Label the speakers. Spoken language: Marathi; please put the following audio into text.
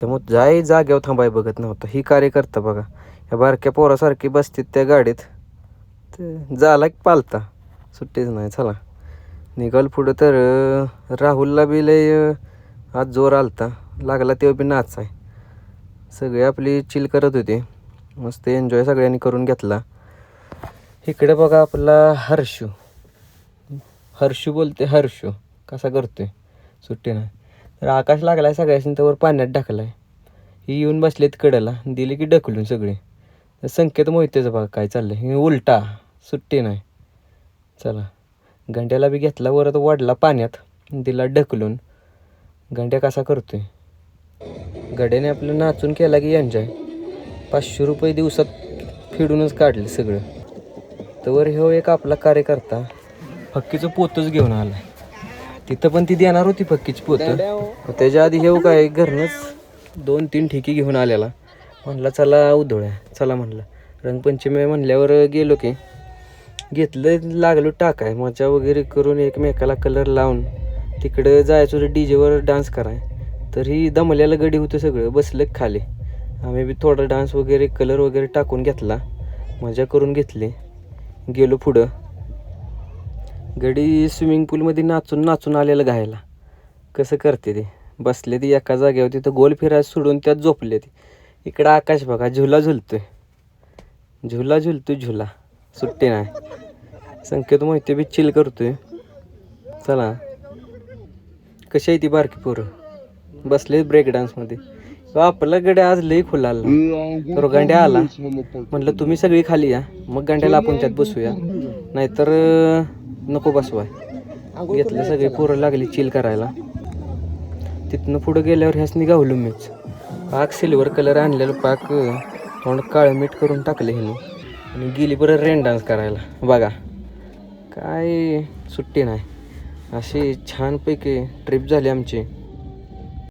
Speaker 1: त्यामुळे जाग्यावर थांबाय बघत नव्हता. ही कार्यकर्ता बघा या बारक्या पोरासारखी बसतात त्या गाडीत, तर झाला की पालता, सुट्टीच नाही. चला निघाल पुढं. तर राहुलला बी लय आज जोर आलता, लागला तेव्हा बी नाच आहे. सगळे आपली चिल करत होते, मस्त एन्जॉय सगळ्यांनी करून घेतला. इकडे बघा आपला हर्षू बोलते. हर्षू कसा करतोय सुट्टी नाही. तर आकाश लागला आहे सगळ्याशी, त्यावर पाण्यात ढकला आहे. ही येऊन बसलेत कडेला, दिली की ढकलून सगळे. तर संकेत मोहितेचं बघा काय चाललं आहे, ही उलटा सुट्टी नाही. चला घंट्याला बी घेतला वरत, वाढला पाण्यात, दिला ढकलून. घंट्या कसा करतोय. गड्याने आपलं नाचून केला की एन्जॉय. 500 रुपये दिवसात फिडूनच काढले सगळं. तर ह्यो एक आपला कार्यकर्ता फक्कीचं पोतच घेऊन आला. तिथं पण ती देणार होती फक्कीची पोतं, त्याच्या आधी हे काय घरनंच 2-3 ठिकी घेऊन आलेला. म्हणला चला उधळ्या, चला म्हणलं. रंगपंचमी म्हणल्यावर गेलो की घेतलं, लागलो टाकाय मजा वगैरे करून एकमेकाला कलर लावून तिकडं जायचं होतं डीजेवर डान्स कराय. तर ही दमल्याला गडी होतं सगळं, बसलं खाली. आम्ही बी थोडा डान्स वगैरे कलर वगैरे टाकून घेतला, मजा करून घेतली. गेलो पुढं. गडी स्विमिंग पूलमध्ये नाचून आलेलं घायला कसं करते ते. बसले ती एका जागेवर, तिथं गोल फिरायला सोडून त्यात झोपले ती. इकडं आकाश बघा झुला झुलतोय, झुला सुट्टी नाही. संकेत मोहिते बी चिल करतोय. चला कशी आहे ती बारकी पोरं बसले ब्रेक डान्समध्ये. आपला गड्या आज लई खुला आला. तर गांड्या आला, म्हटलं तुम्ही सगळी खाली या, मग गांड्याला आपण त्यात बसूया, नाहीतर नको बसवाय. घेतलं सगळे पोरं लागली चिल करायला. तिथनं पुढं गेल्यावर ह्याच निघावलो मीच. पाक सिल्वर कलर आणलेलं, पाक तोंड काळं मीठ करून टाकले ह्याने, आणि गेली बरं रेन डान्स करायला. बघा काय सुट्टी नाही. अशी छानपैकी ट्रिप झाली आमची.